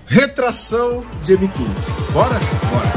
Retração de M15. Bora? Bora!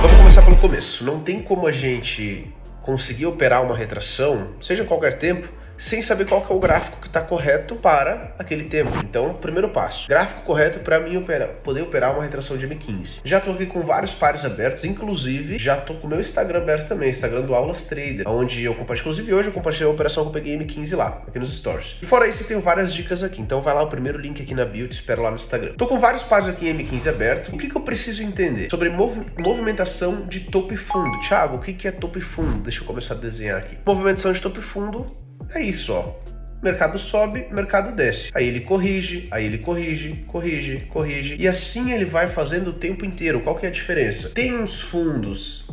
Vamos começar pelo começo. Não tem como a gente conseguir operar uma retração, seja em qualquer tempo, sem saber qual que é o gráfico que está correto para aquele tempo. Então, primeiro passo, gráfico correto para mim poder operar uma retração de M15. Já estou aqui com vários pares abertos, inclusive já estou com o meu Instagram aberto também, Instagram do Aulas Trader, onde eu compartilho, inclusive hoje eu compartilhei uma operação que eu peguei M15 lá, aqui nos stories. E fora isso, eu tenho várias dicas aqui, então vai lá, o primeiro link aqui na bio, te espero lá no Instagram. Estou com vários pares aqui em M15 aberto. O que eu preciso entender sobre movimentação de topo e fundo? Thiago, o que é topo e fundo? Deixa eu começar a desenhar aqui. Movimentação de topo e fundo é isso, ó. Mercado sobe, mercado desce. Aí ele corrige, aí ele corrige, corrige, corrige. E assim ele vai fazendo o tempo inteiro. Qual que é a diferença? Tem uns fundos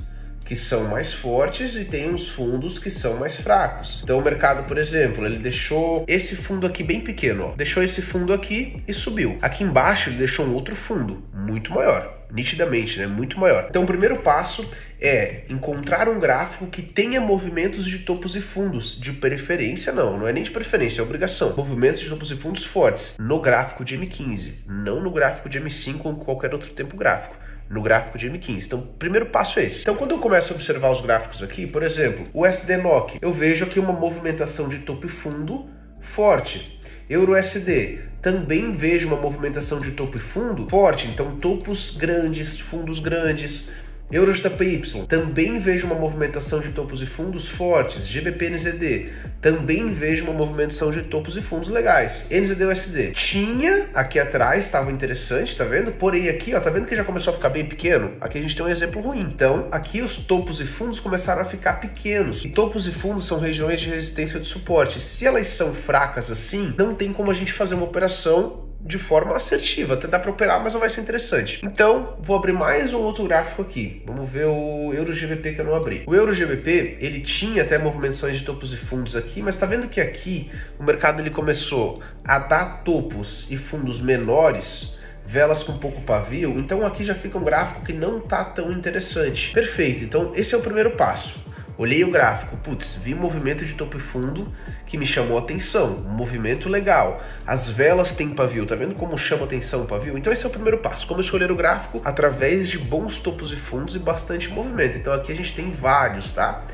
que são mais fortes e tem uns fundos que são mais fracos. Então o mercado, por exemplo, ele deixou esse fundo aqui bem pequeno, ó. Deixou esse fundo aqui e subiu. Aqui embaixo ele deixou um outro fundo, muito maior. Nitidamente, né? Muito maior. Então o primeiro passo é encontrar um gráfico que tenha movimentos de topos e fundos. De preferência, não é nem de preferência, é obrigação. Movimentos de topos e fundos fortes no gráfico de M15, não no gráfico de M5 ou qualquer outro tempo gráfico. No gráfico de M15. Então, o primeiro passo é esse. Então, quando eu começo a observar os gráficos aqui, por exemplo, o USD-NOK, eu vejo aqui uma movimentação de topo e fundo forte. Euro-USD, também vejo uma movimentação de topo e fundo forte, então topos grandes, fundos grandes. Euro-JPY, também vejo uma movimentação de topos e fundos fortes. GBP-NZD, também vejo uma movimentação de topos e fundos legais. NZD-USD, tinha aqui atrás, estava interessante, tá vendo? Porém aqui, ó, tá vendo que já começou a ficar bem pequeno? Aqui a gente tem um exemplo ruim. Então, aqui os topos e fundos começaram a ficar pequenos. E topos e fundos são regiões de resistência e de suporte. Se elas são fracas assim, não tem como a gente fazer uma operação de forma assertiva. Até dá para operar, mas não vai ser interessante. Então, vou abrir mais um outro gráfico aqui. Vamos ver o Euro-GBP que eu não abri. O Euro-GBP, ele tinha até movimentações de topos e fundos aqui, mas tá vendo que aqui o mercado ele começou a dar topos e fundos menores, velas com pouco pavio, então aqui já fica um gráfico que não tá tão interessante. Perfeito, então esse é o primeiro passo. Olhei o gráfico, putz, vi um movimento de topo e fundo que me chamou a atenção, um movimento legal. As velas têm pavio, tá vendo como chama atenção o pavio? Então esse é o primeiro passo, como escolher o gráfico através de bons topos e fundos e bastante movimento. Então aqui a gente tem vários, tá?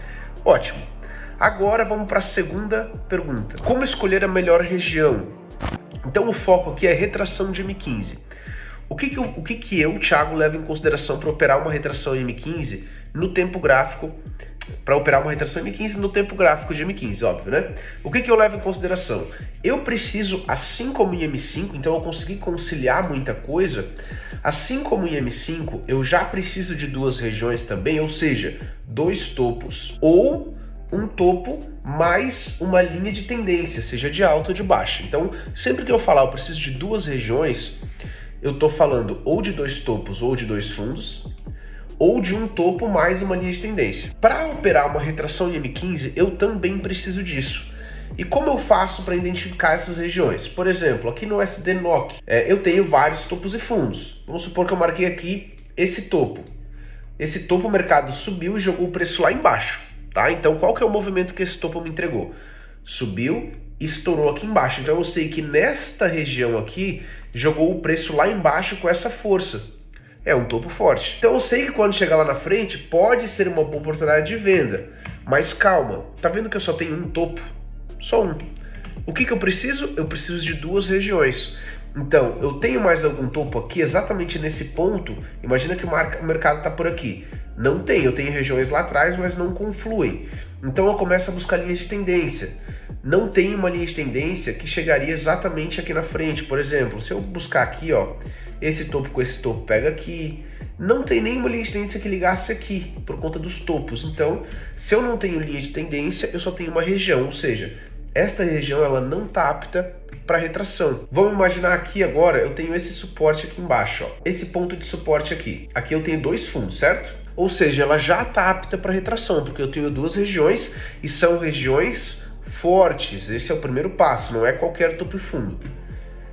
Ótimo. Agora vamos para a segunda pergunta. Como escolher a melhor região? Então o foco aqui é retração de M15. O que eu, Thiago, levo em consideração para operar uma retração em M15 no tempo gráfico, para operar uma retração M15 no tempo gráfico de M15, óbvio, né? O que eu levo em consideração? Eu preciso, assim como em M5, então eu consegui conciliar muita coisa, assim como em M5, eu já preciso de duas regiões também, ou seja, dois topos, ou um topo mais uma linha de tendência, seja de alta ou de baixa. Então, sempre que eu falar eu preciso de duas regiões, eu tô falando ou de dois topos ou de dois fundos, ou de um topo mais uma linha de tendência. Para operar uma retração em M15, eu também preciso disso. E como eu faço para identificar essas regiões? Por exemplo, aqui no USD-NOK, eu tenho vários topos e fundos. Vamos supor que eu marquei aqui esse topo. Esse topo o mercado subiu e jogou o preço lá embaixo, tá? Então qual que é o movimento que esse topo me entregou? Subiu e estourou aqui embaixo. Então eu sei que nesta região aqui, jogou o preço lá embaixo com essa força. É um topo forte. Então eu sei que quando chegar lá na frente, pode ser uma boa oportunidade de venda. Mas calma, tá vendo que eu só tenho um topo? Só um. O que eu preciso? Eu preciso de duas regiões. Então, eu tenho mais algum topo aqui exatamente nesse ponto. Imagina que o mercado está por aqui. Não tem, eu tenho regiões lá atrás, mas não confluem. Então eu começo a buscar linhas de tendência. Não tem uma linha de tendência que chegaria exatamente aqui na frente. Por exemplo, se eu buscar aqui, ó, esse topo com esse topo pega aqui. Não tem nenhuma linha de tendência que ligasse aqui, por conta dos topos. Então, se eu não tenho linha de tendência, eu só tenho uma região, ou seja, esta região ela não está apta para retração. Vamos imaginar aqui agora, eu tenho esse suporte aqui embaixo, ó, esse ponto de suporte aqui. Aqui eu tenho dois fundos, certo? Ou seja, ela já está apta para retração, porque eu tenho duas regiões e são regiões fortes. Esse é o primeiro passo, não é qualquer topo e fundo.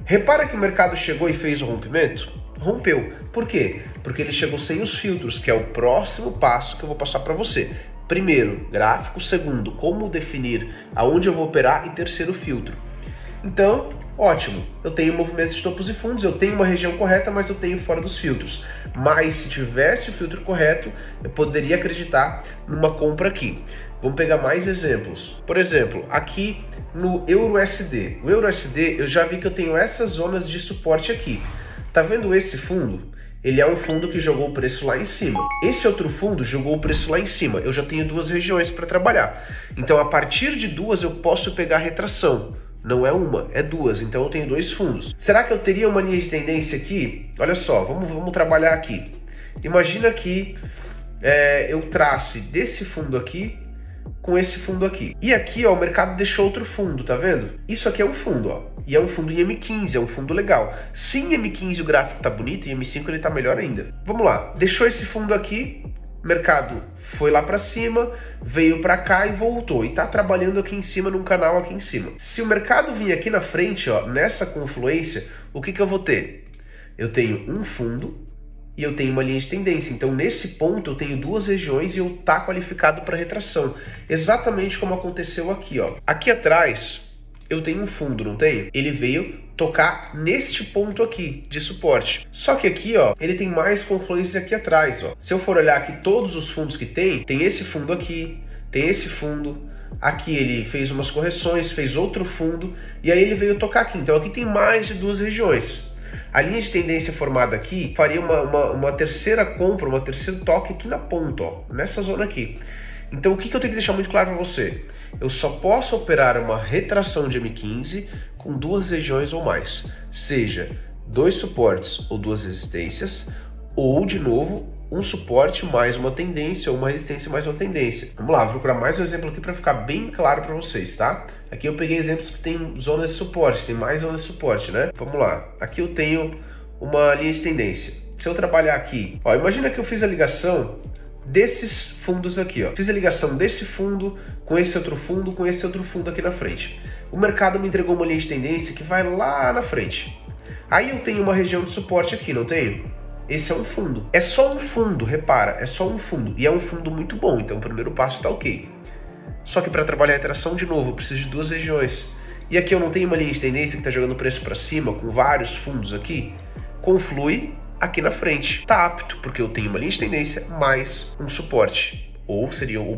Repara que o mercado chegou e fez o rompimento? Rompeu. Por quê? Porque ele chegou sem os filtros, que é o próximo passo que eu vou passar para você. Primeiro, gráfico. Segundo, como definir aonde eu vou operar. E terceiro, filtro. Então, ótimo. Eu tenho movimentos de topos e fundos, eu tenho uma região correta, mas eu tenho fora dos filtros. Mas se tivesse o filtro correto, eu poderia acreditar numa compra aqui. Vamos pegar mais exemplos. Por exemplo, aqui no EURUSD. O EURUSD, eu já vi que eu tenho essas zonas de suporte aqui. Tá vendo esse fundo? Ele é um fundo que jogou o preço lá em cima. Esse outro fundo jogou o preço lá em cima. Eu já tenho duas regiões para trabalhar. Então, a partir de duas, eu posso pegar retração. Não é uma, é duas. Então, eu tenho dois fundos. Será que eu teria uma linha de tendência aqui? Olha só, vamos trabalhar aqui. Imagina que eu trace desse fundo aqui com esse fundo aqui. E aqui, ó, o mercado deixou outro fundo, tá vendo? Isso aqui é um fundo, ó. E é um fundo em M15, é um fundo legal. Se em M15 o gráfico tá bonito, em M5 ele tá melhor ainda. Vamos lá, deixou esse fundo aqui, mercado foi lá para cima, veio para cá e voltou. E tá trabalhando aqui em cima, num canal aqui em cima. Se o mercado vir aqui na frente, ó, nessa confluência, o que eu vou ter? Eu tenho um fundo e eu tenho uma linha de tendência. Então, nesse ponto, eu tenho duas regiões e eu tá qualificado para retração. Exatamente como aconteceu aqui, ó. Aqui atrás, eu tenho um fundo, não tenho? Ele veio tocar neste ponto aqui de suporte. Só que aqui, ó, ele tem mais confluências aqui atrás, ó. Se eu for olhar aqui todos os fundos que tem esse fundo aqui, tem esse fundo. Aqui ele fez umas correções, fez outro fundo e aí ele veio tocar aqui. Então, aqui tem mais de duas regiões. A linha de tendência formada aqui faria uma terceira compra, um terceiro toque aqui na ponta, ó, nessa zona aqui. Então o que eu tenho que deixar muito claro para você? Eu só posso operar uma retração de M15 com duas regiões ou mais. Seja dois suportes ou duas resistências, ou de novo um suporte mais uma tendência, ou uma resistência mais uma tendência. Vamos lá, vou procurar mais um exemplo aqui para ficar bem claro para vocês, tá? Aqui eu peguei exemplos que tem zonas de suporte, tem mais zonas de suporte, né? Vamos lá, aqui eu tenho uma linha de tendência. Se eu trabalhar aqui, ó, imagina que eu fiz a ligação desses fundos aqui, ó. Fiz a ligação desse fundo com esse outro fundo, com esse outro fundo aqui na frente. O mercado me entregou uma linha de tendência que vai lá na frente. Aí eu tenho uma região de suporte aqui, não tenho? Esse é um fundo. É só um fundo, repara, é só um fundo. E é um fundo muito bom, então o primeiro passo está ok. Só que para trabalhar a retração, de novo, eu preciso de duas regiões. E aqui eu não tenho uma linha de tendência que está jogando o preço para cima, com vários fundos aqui. Conflui aqui na frente. Está apto, porque eu tenho uma linha de tendência mais um suporte. Ou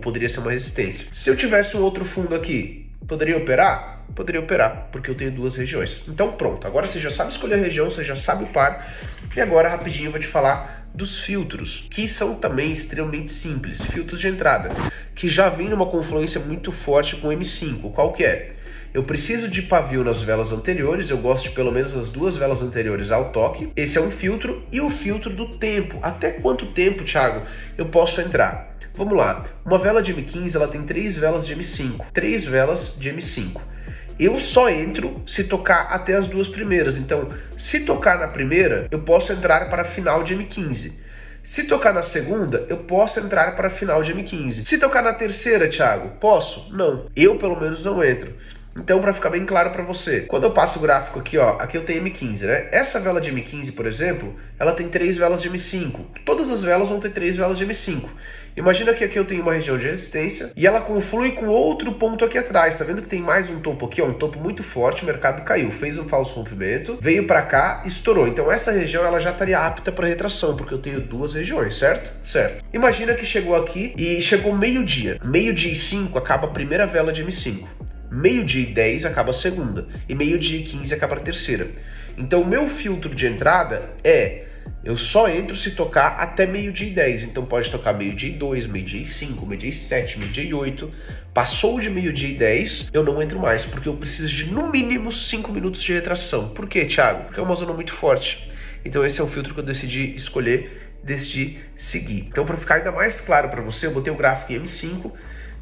poderia ser uma resistência. Se eu tivesse um outro fundo aqui, poderia operar? Poderia operar, porque eu tenho duas regiões. Então pronto, agora você já sabe escolher a região, você já sabe o par. E agora rapidinho eu vou te falar dos filtros, que são também extremamente simples. Filtros de entrada, que já vem numa confluência muito forte com o M5. Qual que é? Eu preciso de pavio nas velas anteriores, eu gosto de pelo menos as duas velas anteriores ao toque. Esse é um filtro. E o filtro do tempo. Até quanto tempo, Thiago, eu posso entrar? Vamos lá, uma vela de M15 ela tem 3 velas de M5, 3 velas de M5. Eu só entro se tocar até as duas primeiras, então se tocar na primeira, eu posso entrar para a final de M15. Se tocar na segunda, eu posso entrar para a final de M15. Se tocar na terceira, Thiago, posso? Não, eu pelo menos não entro. Então, para ficar bem claro para você, quando eu passo o gráfico aqui, ó, aqui eu tenho M15, né? Essa vela de M15, por exemplo, ela tem 3 velas de M5. Todas as velas vão ter 3 velas de M5. Imagina que aqui eu tenho uma região de resistência e ela conflui com outro ponto aqui atrás. Tá vendo que tem mais um topo aqui, ó, um topo muito forte, o mercado caiu, fez um falso rompimento, veio para cá, estourou. Então essa região ela já estaria apta para retração, porque eu tenho duas regiões, certo? Certo. Imagina que chegou aqui e chegou meio-dia. Meio-dia e 5 acaba a primeira vela de M5. Meio-dia e 10 acaba a segunda. E meio-dia e 15 acaba a terceira. Então o meu filtro de entrada eu só entro se tocar até meio-dia e 10. Então pode tocar meio-dia e 2, meio-dia e 5, meio-dia e 7, meio-dia e 8. Passou de meio-dia e 10, eu não entro mais, porque eu preciso de no mínimo 5 minutos de retração. Por quê, Thiago? Porque é uma zona muito forte. Então esse é o filtro que eu decidi escolher e decidi seguir. Então, para ficar ainda mais claro para você, eu botei o gráfico em M5.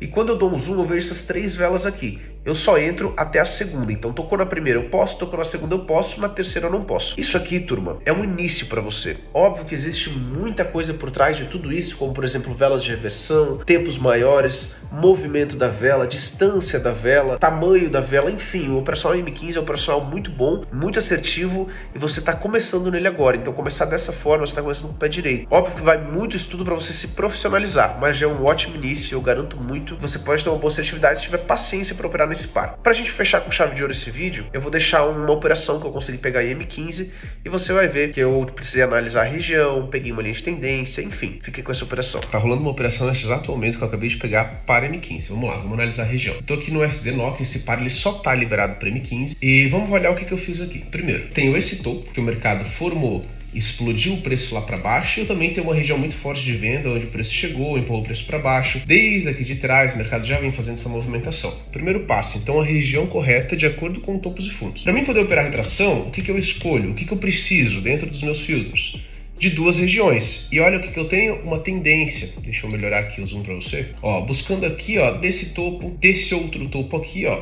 E quando eu dou um zoom, eu vejo essas 3 velas aqui. eu só entro até a segunda. Então tocou na primeira eu posso, tocou na segunda eu posso, na terceira eu não posso. Isso aqui, turma, é um início para você. Óbvio que existe muita coisa por trás de tudo isso, como por exemplo velas de reversão, tempos maiores, movimento da vela, distância da vela, tamanho da vela, enfim, o operacional M15 é um operacional muito bom, muito assertivo e você está começando nele agora. Então começar dessa forma, você está começando com o pé direito. Óbvio que vai muito estudo para você se profissionalizar, mas já é um ótimo início, eu garanto muito. Você pode ter uma boa assertividade se tiver paciência para operar nesse par. Pra gente fechar com chave de ouro esse vídeo, eu vou deixar uma operação que eu consegui pegar em M15 e você vai ver que eu precisei analisar a região, peguei uma linha de tendência, enfim, fiquei com essa operação. Tá rolando uma operação nesse exato momento que eu acabei de pegar para M15. Vamos lá, vamos analisar a região. Tô aqui no SD Nokia, esse par ele só tá liberado para M15 e vamos avaliar o que eu fiz aqui. Primeiro, tenho esse topo que o mercado formou, explodiu o preço lá para baixo, e eu também tenho uma região muito forte de venda, onde o preço chegou, empurrou o preço para baixo. Desde aqui de trás, o mercado já vem fazendo essa movimentação. Primeiro passo, então, a região correta de acordo com topos e fundos. Para mim poder operar retração, o que eu escolho? O que eu preciso dentro dos meus filtros? De duas regiões. E olha o que eu tenho, uma tendência. Deixa eu melhorar aqui o zoom para você. Ó, buscando aqui, ó, desse topo, desse outro topo aqui, ó.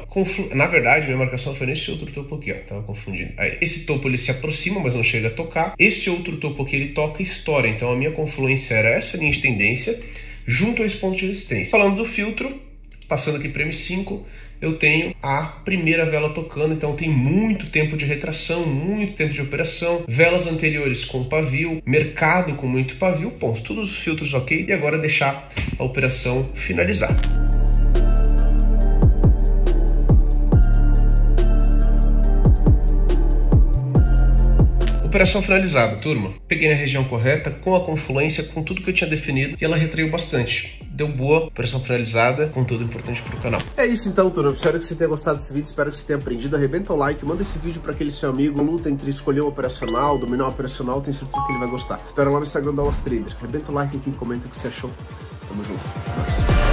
Na verdade, minha marcação foi nesse outro topo aqui, ó. Tava confundindo. Aí, esse topo ele se aproxima, mas não chega a tocar. Esse outro topo aqui ele toca e estoura. Então a minha confluência era essa linha de tendência junto a esse ponto de resistência. Falando do filtro, passando aqui para M5, eu tenho a primeira vela tocando, então tem muito tempo de retração, muito tempo de operação, velas anteriores com pavio, mercado com muito pavio, ponto, todos os filtros ok, e agora deixar a operação finalizar. Operação finalizada, turma. Peguei na região correta, com a confluência, com tudo que eu tinha definido, e ela retraiu bastante. Deu boa, operação finalizada, conteúdo importante para o canal. É isso então, turma. Espero que você tenha gostado desse vídeo, espero que você tenha aprendido. Arrebenta o like, manda esse vídeo para aquele seu amigo. Luta entre escolher o operacional, dominar o operacional, tenho certeza que ele vai gostar. Espero lá no Instagram da Aulas Trader. Arrebenta o like aqui, comenta o que você achou. Tamo junto.